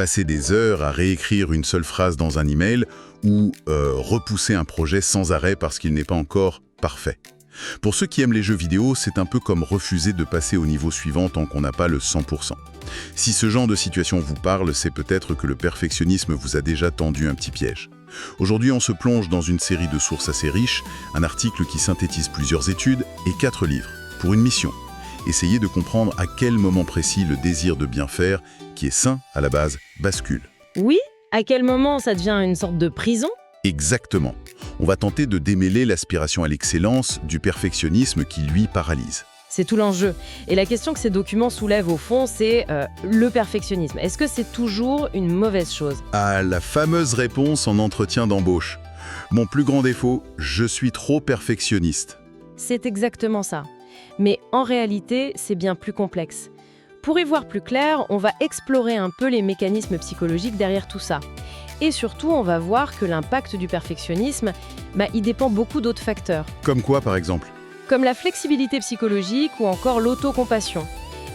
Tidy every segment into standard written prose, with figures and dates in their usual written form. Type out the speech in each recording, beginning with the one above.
passer des heures à réécrire une seule phrase dans un email ou repousser un projet sans arrêt parce qu'il n'est pas encore parfait. Pour ceux qui aiment les jeux vidéo, c'est un peu comme refuser de passer au niveau suivant tant qu'on n'a pas le 100%. Si ce genre de situation vous parle, c'est peut-être que le perfectionnisme vous a déjà tendu un petit piège. Aujourd'hui, on se plonge dans une série de sources assez riches, un article qui synthétise plusieurs études et 4 livres, pour une mission. Essayez de comprendre à quel moment précis le désir de bien faire, qui est sain à la base, bascule. Oui, à quel moment ça devient une sorte de prison? Exactement. On va tenter de démêler l'aspiration à l'excellence du perfectionnisme qui, lui, paralyse. C'est tout l'enjeu. Et la question que ces documents soulèvent au fond, c'est le perfectionnisme. Est-ce que c'est toujours une mauvaise chose? Ah, la fameuse réponse en entretien d'embauche. Mon plus grand défaut, je suis trop perfectionniste. C'est exactement ça. Mais en réalité, c'est bien plus complexe. Pour y voir plus clair, on va explorer un peu les mécanismes psychologiques derrière tout ça. Et surtout, on va voir que l'impact du perfectionnisme, il dépend beaucoup d'autres facteurs. Comme quoi, par exemple? Comme la flexibilité psychologique ou encore l'autocompassion.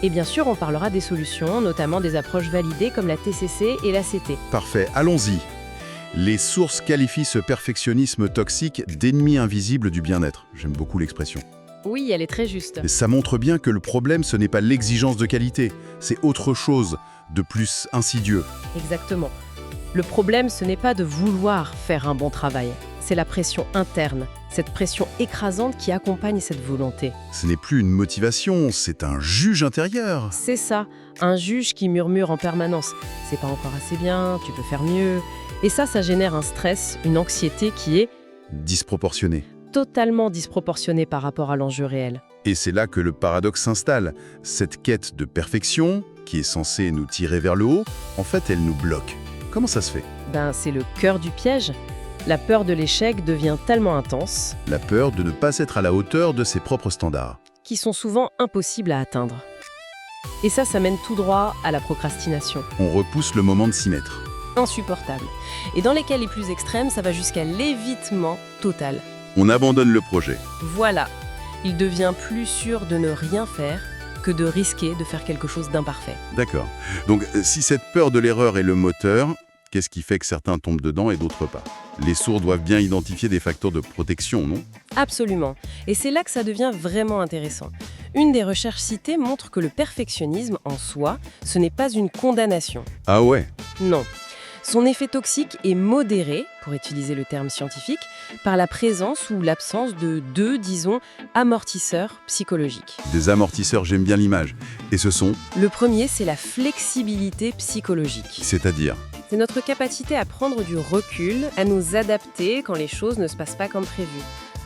Et bien sûr, on parlera des solutions, notamment des approches validées comme la TCC et l'ACT. Parfait, allons-y. Les sources qualifient ce perfectionnisme toxique d'ennemi invisible du bien-être. J'aime beaucoup l'expression. Oui, elle est très juste. Et ça montre bien que le problème, ce n'est pas l'exigence de qualité, c'est autre chose, de plus insidieux. Exactement. Le problème, ce n'est pas de vouloir faire un bon travail, c'est la pression interne, cette pression écrasante qui accompagne cette volonté. Ce n'est plus une motivation, c'est un juge intérieur. C'est ça, un juge qui murmure en permanence. C'est pas encore assez bien, tu peux faire mieux. Et ça génère un stress, une anxiété qui est Disproportionné. totalement disproportionnée par rapport à l'enjeu réel. Et c'est là que le paradoxe s'installe. Cette quête de perfection, qui est censée nous tirer vers le haut, en fait, elle nous bloque. Comment ça se fait? C'est le cœur du piège. La peur de l'échec devient tellement intense La peur de ne pas être à la hauteur de ses propres standards. qu'ils sont souvent impossibles à atteindre. Et ça mène tout droit à la procrastination. On repousse le moment de s'y mettre. Insupportable. Et dans les cas les plus extrêmes, ça va jusqu'à l'évitement total. On abandonne le projet. Voilà. Il devient plus sûr de ne rien faire que de risquer de faire quelque chose d'imparfait. D'accord. Donc, si cette peur de l'erreur est le moteur, qu'est-ce qui fait que certains tombent dedans et d'autres pas? Les sourds doivent bien identifier des facteurs de protection, non? Absolument. Et c'est là que ça devient vraiment intéressant. Une des recherches citées montre que le perfectionnisme en soi, ce n'est pas une condamnation. Ah ouais? Non. Son effet toxique est modéré, pour utiliser le terme scientifique, par la présence ou l'absence de deux, disons, amortisseurs psychologiques. Des amortisseurs, j'aime bien l'image. Et ce sont, Le premier, c'est la flexibilité psychologique. c'est-à-dire, C'est notre capacité à prendre du recul, à nous adapter quand les choses ne se passent pas comme prévu.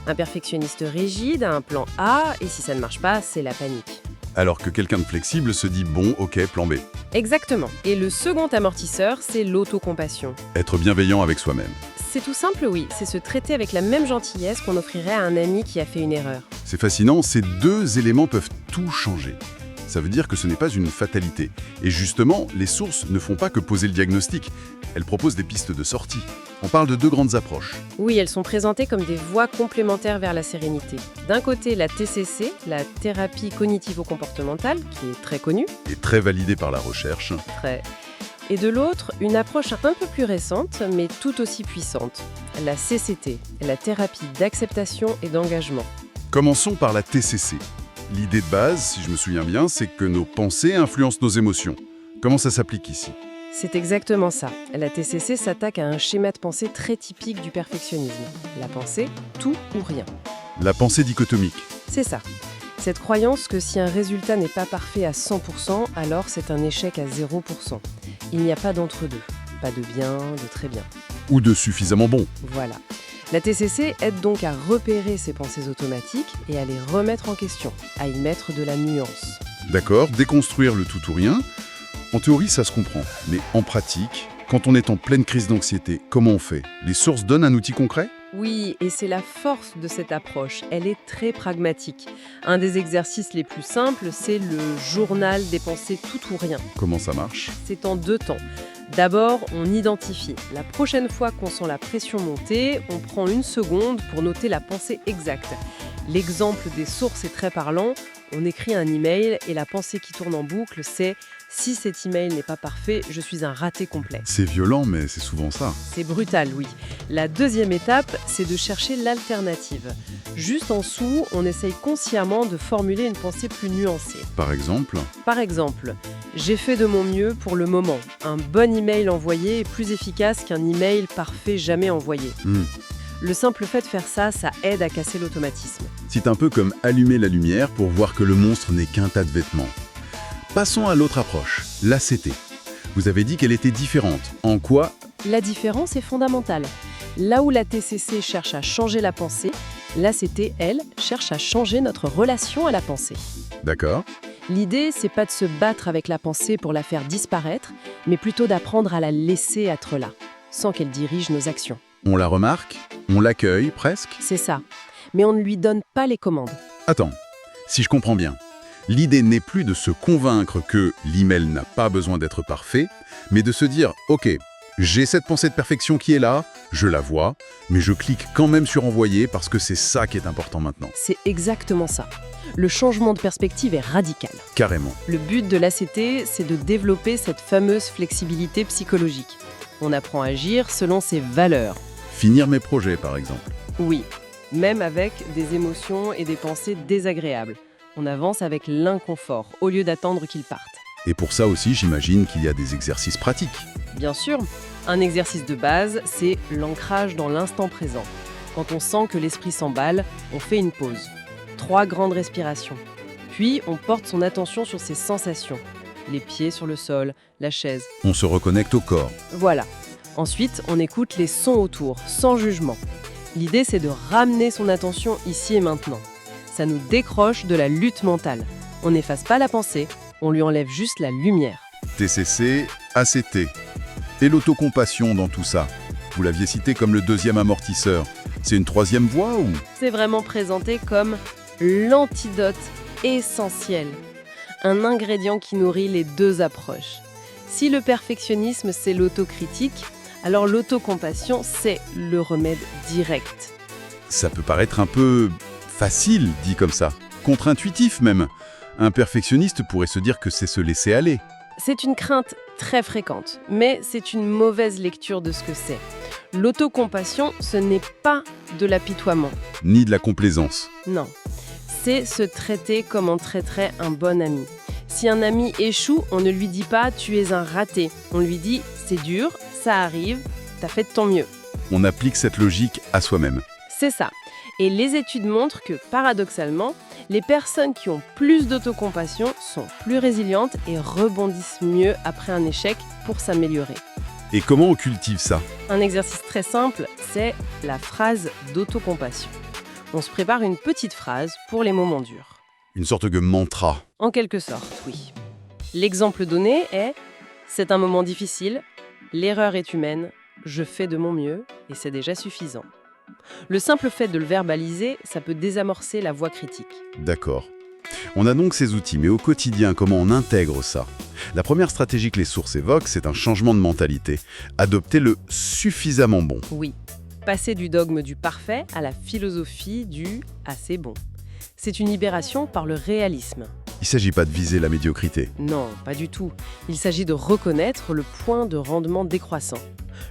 Un perfectionniste rigide a un plan A, et si ça ne marche pas, c'est la panique. alors que quelqu'un de flexible se dit bon, ok, plan B. Exactement. Et le second amortisseur, c'est l'autocompassion. Être bienveillant avec soi-même. C'est tout simple, oui. C'est se traiter avec la même gentillesse qu'on offrirait à un ami qui a fait une erreur. C'est fascinant, ces deux éléments peuvent tout changer. Ça veut dire que ce n'est pas une fatalité. Et justement, les sources ne font pas que poser le diagnostic. Elles proposent des pistes de sortie. On parle de deux grandes approches. Oui, elles sont présentées comme des voies complémentaires vers la sérénité. D'un côté, la TCC, la thérapie cognitivo-comportementale, qui est très connue. Et très validée par la recherche. Et de l'autre, une approche un peu plus récente, mais tout aussi puissante. La CCT, la thérapie d'acceptation et d'engagement. Commençons par la TCC. L'idée de base, si je me souviens bien, c'est que nos pensées influencent nos émotions. Comment ça s'applique ici? C'est exactement ça. La TCC s'attaque à un schéma de pensée très typique du perfectionnisme. La pensée, tout ou rien. La pensée dichotomique. C'est ça. Cette croyance que si un résultat n'est pas parfait à 100%, alors c'est un échec à 0%. Il n'y a pas d'entre-deux. Pas de bien, de très bien. Ou de suffisamment bon. Voilà. La TCC aide donc à repérer ces pensées automatiques et à les remettre en question, à y mettre de la nuance. D'accord, déconstruire le tout ou rien. En théorie, ça se comprend. Mais en pratique, quand on est en pleine crise d'anxiété, comment on fait? Les sources donnent un outil concret? Oui, et c'est la force de cette approche. Elle est très pragmatique. Un des exercices les plus simples, c'est le journal des pensées tout ou rien. Comment ça marche? C'est en 2 temps. D'abord, on identifie. La prochaine fois qu'on sent la pression monter, on prend 1 seconde pour noter la pensée exacte. L'exemple des sources est très parlant. On écrit un email et la pensée qui tourne en boucle, c'est « Si cet email n'est pas parfait, je suis un raté complet. C'est violent, mais c'est souvent ça. C'est brutal, oui. La deuxième étape, c'est de chercher l'alternative. Juste en dessous, on essaye consciemment de formuler une pensée plus nuancée. Par exemple, J'ai fait de mon mieux pour le moment. Un bon email envoyé est plus efficace qu'un email parfait jamais envoyé. Le simple fait de faire ça, ça aide à casser l'automatisme. c'est un peu comme allumer la lumière pour voir que le monstre n'est qu'un tas de vêtements. Passons à l'autre approche, l'ACT. Vous avez dit qu'elle était différente. En quoi? La différence est fondamentale. Là où la TCC cherche à changer la pensée, l'ACT, elle, cherche à changer notre relation à la pensée. D'accord. L'idée, c'est pas de se battre avec la pensée pour la faire disparaître, mais plutôt d'apprendre à la laisser être là, sans qu'elle dirige nos actions. On la remarque, on l'accueille presque. C'est ça. Mais on ne lui donne pas les commandes. Attends, si je comprends bien, l'idée n'est plus de se convaincre que l'email n'a pas besoin d'être parfait, mais de se dire « Ok, j'ai cette pensée de perfection qui est là, je la vois, mais je clique quand même sur envoyer parce que c'est ça qui est important maintenant. C'est exactement ça. Le changement de perspective est radical. » Carrément. Le but de l'ACT, c'est de développer cette fameuse flexibilité psychologique. On apprend à agir selon ses valeurs. Finir mes projets, par exemple. Oui, même avec des émotions et des pensées désagréables. On avance avec l'inconfort au lieu d'attendre qu'ils partent. Et pour ça aussi, j'imagine qu'il y a des exercices pratiques. Bien sûr, un exercice de base, c'est l'ancrage dans l'instant présent. Quand on sent que l'esprit s'emballe, on fait une pause. 3 grandes respirations. Puis, on porte son attention sur ses sensations. Les pieds sur le sol, la chaise. On se reconnecte au corps. Voilà. Ensuite, on écoute les sons autour, sans jugement. L'idée, c'est de ramener son attention ici et maintenant. Ça nous décroche de la lutte mentale. On n'efface pas la pensée, on lui enlève juste la lumière. TCC, ACT. Et l'autocompassion dans tout ça. Vous l'aviez cité comme le deuxième amortisseur. C'est une troisième voie ou? C'est vraiment présenté comme l'antidote essentiel. Un ingrédient qui nourrit les deux approches. Si le perfectionnisme, c'est l'autocritique, alors l'autocompassion, c'est le remède direct. Ça peut paraître un peu facile, dit comme ça. Contre-intuitif même. Un perfectionniste pourrait se dire que c'est se laisser aller. C'est une crainte très fréquente, mais c'est une mauvaise lecture de ce que c'est. L'autocompassion, ce n'est pas de l'apitoiement. Ni de la complaisance. Non. C'est se traiter comme on traiterait un bon ami. Si un ami échoue, on ne lui dit pas « tu es un raté ». On lui dit « c'est dur, ça arrive, t'as fait de ton mieux ». On applique cette logique à soi-même. C'est ça. Et les études montrent que, paradoxalement, les personnes qui ont plus d'autocompassion sont plus résilientes et rebondissent mieux après un échec pour s'améliorer. Et comment on cultive ça? Un exercice très simple, c'est la phrase d'autocompassion. On se prépare une petite phrase pour les moments durs. Une sorte de mantra. En quelque sorte, oui. L'exemple donné est « c'est un moment difficile, l'erreur est humaine, je fais de mon mieux et c'est déjà suffisant ». Le simple fait de le verbaliser, ça peut désamorcer la voix critique. D'accord. On a donc ces outils, mais au quotidien, comment on intègre ça? La première stratégie que les sources évoquent, c'est un changement de mentalité. Adopter le suffisamment bon. Oui, passer du dogme du parfait à la philosophie du « assez bon ». C'est une libération par le réalisme. Il ne s'agit pas de viser la médiocrité. Non, pas du tout. Il s'agit de reconnaître le point de rendement décroissant.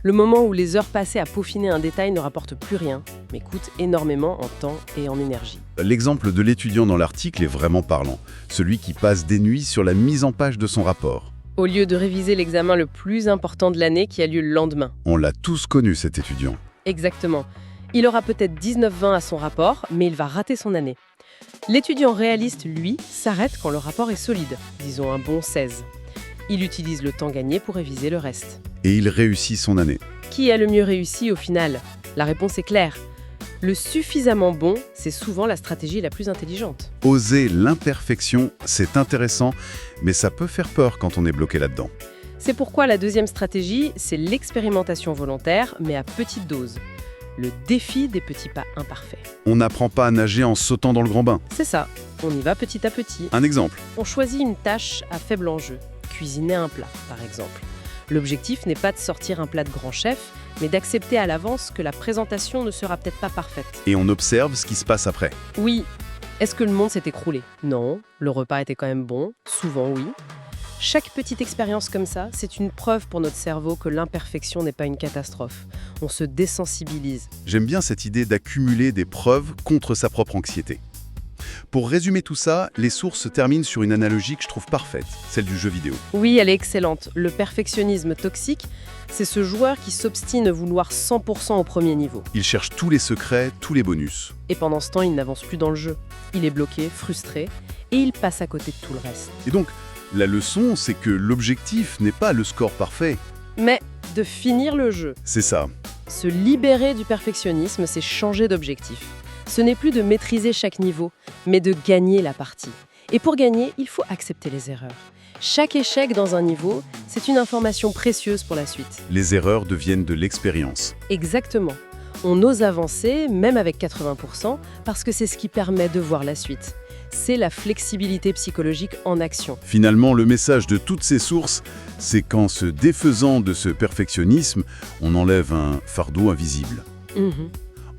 Le moment où les heures passées à peaufiner un détail ne rapportent plus rien, mais coûtent énormément en temps et en énergie. L'exemple de l'étudiant dans l'article est vraiment parlant. Celui qui passe des nuits sur la mise en page de son rapport. Au lieu de réviser l'examen le plus important de l'année qui a lieu le lendemain. On l'a tous connu, cet étudiant. Exactement. Il aura peut-être 19-20 à son rapport, mais il va rater son année. L'étudiant réaliste, lui, s'arrête quand le rapport est solide, disons un bon 16. Il utilise le temps gagné pour réviser le reste. Et il réussit son année. Qui a le mieux réussi au final? La réponse est claire. Le suffisamment bon, c'est souvent la stratégie la plus intelligente. Oser l'imperfection, c'est intéressant, mais ça peut faire peur quand on est bloqué là-dedans. C'est pourquoi la deuxième stratégie, c'est l'expérimentation volontaire, mais à petite dose. Le défi des petits pas imparfaits. On n'apprend pas à nager en sautant dans le grand bain. C'est ça, on y va petit à petit. Un exemple. On choisit une tâche à faible enjeu, cuisiner un plat par exemple. L'objectif n'est pas de sortir un plat de grand chef, mais d'accepter à l'avance que la présentation ne sera peut-être pas parfaite. Et on observe ce qui se passe après. Oui. Est-ce que le monde s'est écroulé? Non. Le repas était quand même bon? Souvent oui. Chaque petite expérience comme ça, c'est une preuve pour notre cerveau que l'imperfection n'est pas une catastrophe. On se désensibilise. J'aime bien cette idée d'accumuler des preuves contre sa propre anxiété. Pour résumer tout ça, les sources se terminent sur une analogie que je trouve parfaite, celle du jeu vidéo. Oui, elle est excellente. Le perfectionnisme toxique, c'est ce joueur qui s'obstine à vouloir 100% au premier niveau. Il cherche tous les secrets, tous les bonus. Et pendant ce temps, il n'avance plus dans le jeu. Il est bloqué, frustré, et il passe à côté de tout le reste. Et donc, la leçon, c'est que l'objectif n'est pas le score parfait. Mais de finir le jeu. C'est ça. Se libérer du perfectionnisme, c'est changer d'objectif. Ce n'est plus de maîtriser chaque niveau, mais de gagner la partie. Et pour gagner, il faut accepter les erreurs. Chaque échec dans un niveau, c'est une information précieuse pour la suite. Les erreurs deviennent de l'expérience. Exactement. On ose avancer, même avec 80%, parce que c'est ce qui permet de voir la suite. C'est la flexibilité psychologique en action. Finalement, le message de toutes ces sources, c'est qu'en se défaisant de ce perfectionnisme, on enlève un fardeau invisible.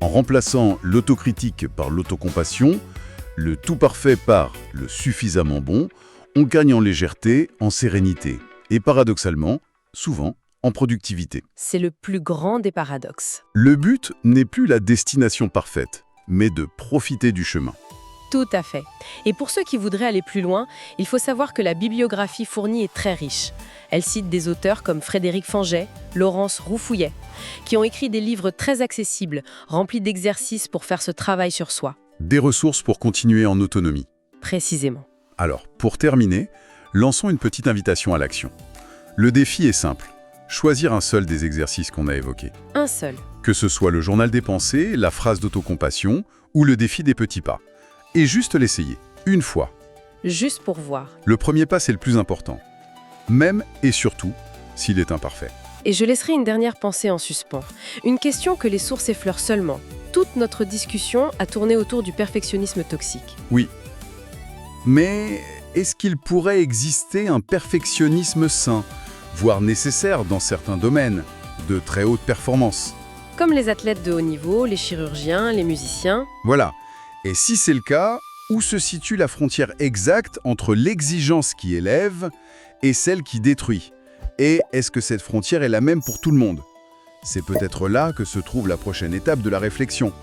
En remplaçant l'autocritique par l'autocompassion, le tout parfait par le suffisamment bon, on gagne en légèreté, en sérénité et paradoxalement, souvent, en productivité. C'est le plus grand des paradoxes. Le but n'est plus la destination parfaite, mais de profiter du chemin. Tout à fait. Et pour ceux qui voudraient aller plus loin, il faut savoir que la bibliographie fournie est très riche. Elle cite des auteurs comme Frédéric Fanget, Laurence Roufouillet, qui ont écrit des livres très accessibles, remplis d'exercices pour faire ce travail sur soi. Des ressources pour continuer en autonomie. Précisément. Alors, pour terminer, lançons une petite invitation à l'action. Le défi est simple. Choisir un seul des exercices qu'on a évoqués. Un seul. Que ce soit le journal des pensées, la phrase d'autocompassion ou le défi des petits pas. Et juste l'essayer, une fois. Juste pour voir. Le premier pas, c'est le plus important. Même et surtout, s'il est imparfait. Et je laisserai une dernière pensée en suspens. Une question que les sources effleurent seulement. Toute notre discussion a tourné autour du perfectionnisme toxique. Oui. Mais est-ce qu'il pourrait exister un perfectionnisme sain, voire nécessaire dans certains domaines, de très haute performance? Comme les athlètes de haut niveau, les chirurgiens, les musiciens. Voilà. Et si c'est le cas, où se situe la frontière exacte entre l'exigence qui élève et celle qui détruit? Et est-ce que cette frontière est la même pour tout le monde? C'est peut-être là que se trouve la prochaine étape de la réflexion.